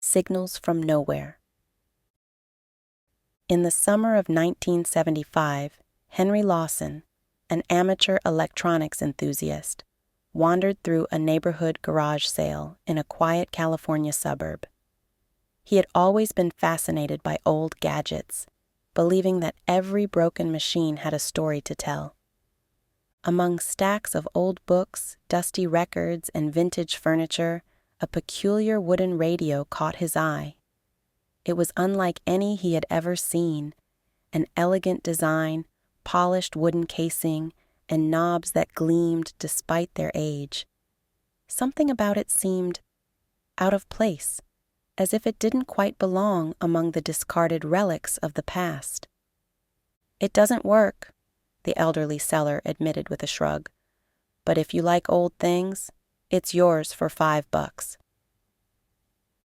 Signals from Nowhere. In the summer of 1975, Henry Lawson, an amateur electronics enthusiast, wandered through a neighborhood garage sale in a quiet California suburb. He had always been fascinated by old gadgets, believing that every broken machine had a story to tell. Among stacks of old books, dusty records, and vintage furniture, a peculiar wooden radio caught his eye. It was unlike any he had ever seen, an elegant design, polished wooden casing, and knobs that gleamed despite their age. Something about it seemed out of place, as if it didn't quite belong among the discarded relics of the past. "It doesn't work," the elderly seller admitted with a shrug. "But if you like old things, it's yours for $5.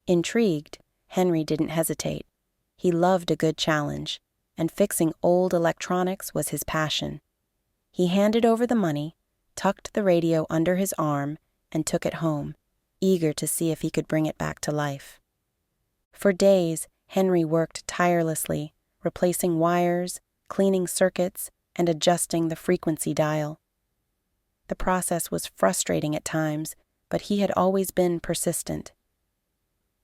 Intrigued, Henry didn't hesitate. He loved a good challenge, and fixing old electronics was his passion. He handed over the money, tucked the radio under his arm, and took it home, eager to see if he could bring it back to life. For days, Henry worked tirelessly, replacing wires, cleaning circuits, and adjusting the frequency dial. The process was frustrating at times, but he had always been persistent.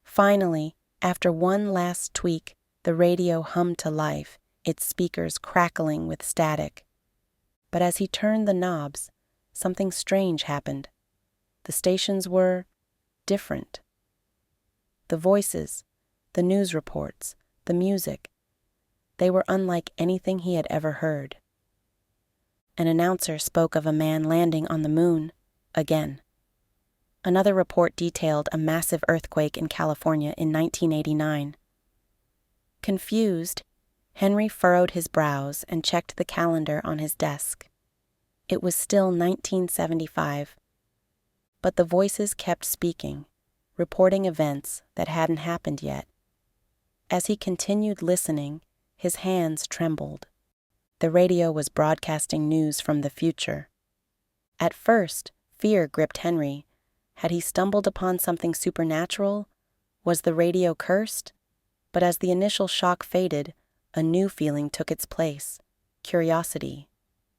Finally, after one last tweak, the radio hummed to life, its speakers crackling with static. But as he turned the knobs, something strange happened. The stations were different. The voices, the news reports, the music, they were unlike anything he had ever heard. An announcer spoke of a man landing on the moon again. Another report detailed a massive earthquake in California in 1989. Confused, Henry furrowed his brows and checked the calendar on his desk. It was still 1975. But the voices kept speaking, reporting events that hadn't happened yet. As he continued listening, his hands trembled. The radio was broadcasting news from the future. At first, fear gripped Henry. Had he stumbled upon something supernatural? Was the radio cursed? But as the initial shock faded, a new feeling took its place: curiosity.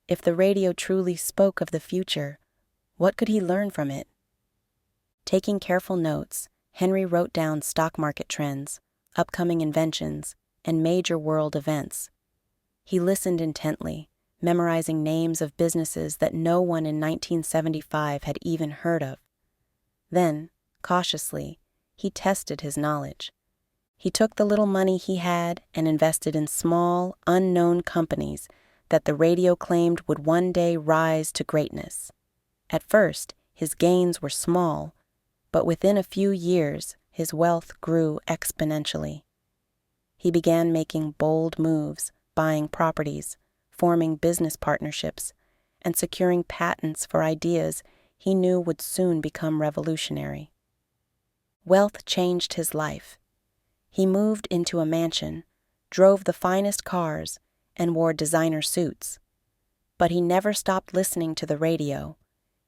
If the radio truly spoke of the future, what could he learn from it? Taking careful notes, Henry wrote down stock market trends, upcoming inventions, and major world events. He listened intently, memorizing names of businesses that no one in 1975 had even heard of. Then, cautiously, he tested his knowledge. He took the little money he had and invested in small, unknown companies that the radio claimed would one day rise to greatness. At first, his gains were small, but within a few years, his wealth grew exponentially. He began making bold moves, buying properties, forming business partnerships, and securing patents for ideas he knew would soon become revolutionary. Wealth changed his life. He moved into a mansion, drove the finest cars, and wore designer suits. But he never stopped listening to the radio.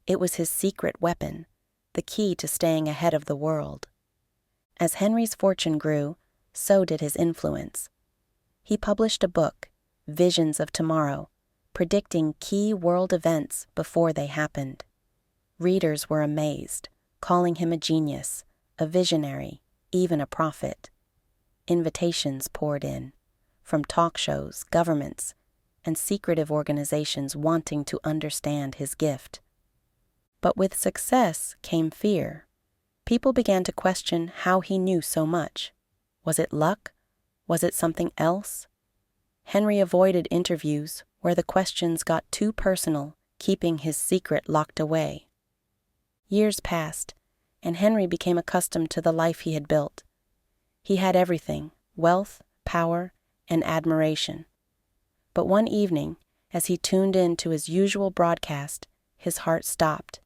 It was his secret weapon, the key to staying ahead of the world. As Henry's fortune grew, so did his influence. He published a book, Visions of Tomorrow, predicting key world events before they happened. Readers were amazed, calling him a genius, a visionary, even a prophet. Invitations poured in, from talk shows, governments, and secretive organizations wanting to understand his gift. But with success came fear. People began to question how he knew so much. Was it luck? Was it something else? Henry avoided interviews where the questions got too personal, keeping his secret locked away. Years passed, and Henry became accustomed to the life he had built. He had everything: wealth, power, and admiration. But one evening, as he tuned in to his usual broadcast, his heart stopped.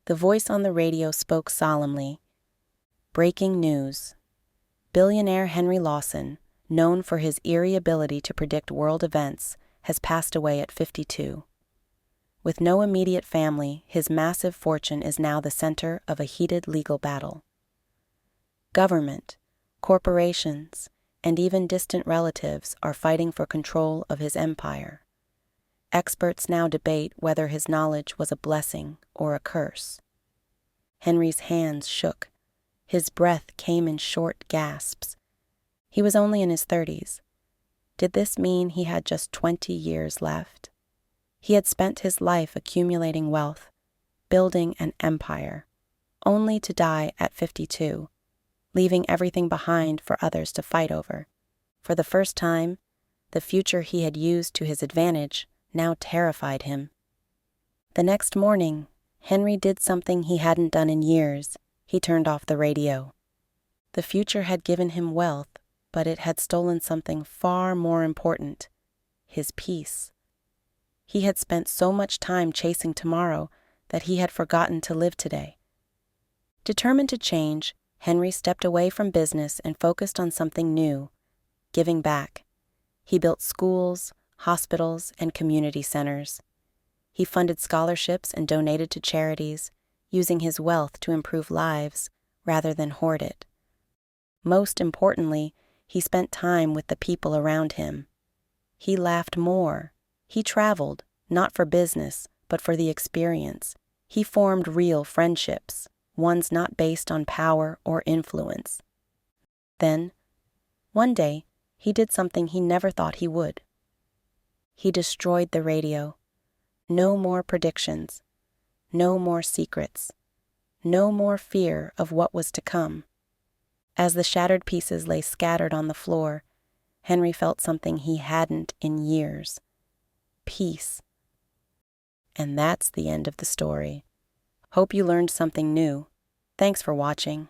The voice on the radio spoke solemnly. Breaking news. Billionaire Henry Lawson, known for his eerie ability to predict world events, has passed away at 52. With no immediate family, his massive fortune is now the center of a heated legal battle. Government, corporations, and even distant relatives are fighting for control of his empire. Experts now debate whether his knowledge was a blessing or a curse. Henry's hands shook. His breath came in short gasps. He was only in his 30s. Did this mean he had just 20 years left? He had spent his life accumulating wealth, building an empire, only to die at 52, leaving everything behind for others to fight over. For the first time, the future he had used to his advantage now terrified him. The next morning, Henry did something he hadn't done in years. He turned off the radio. The future had given him wealth, but it had stolen something far more important: his peace. He had spent so much time chasing tomorrow that he had forgotten to live today. Determined to change, Henry stepped away from business and focused on something new: giving back. He built schools, hospitals, and community centers. He funded scholarships and donated to charities, using his wealth to improve lives rather than hoard it. Most importantly, he spent time with the people around him. He laughed more. He traveled, not for business, but for the experience. He formed real friendships, ones not based on power or influence. Then, one day, he did something he never thought he would. He destroyed the radio. No more predictions. No more secrets. No more fear of what was to come. As the shattered pieces lay scattered on the floor, Henry felt something he hadn't in years: peace. And that's the end of the story. Hope you learned something new. Thanks for watching.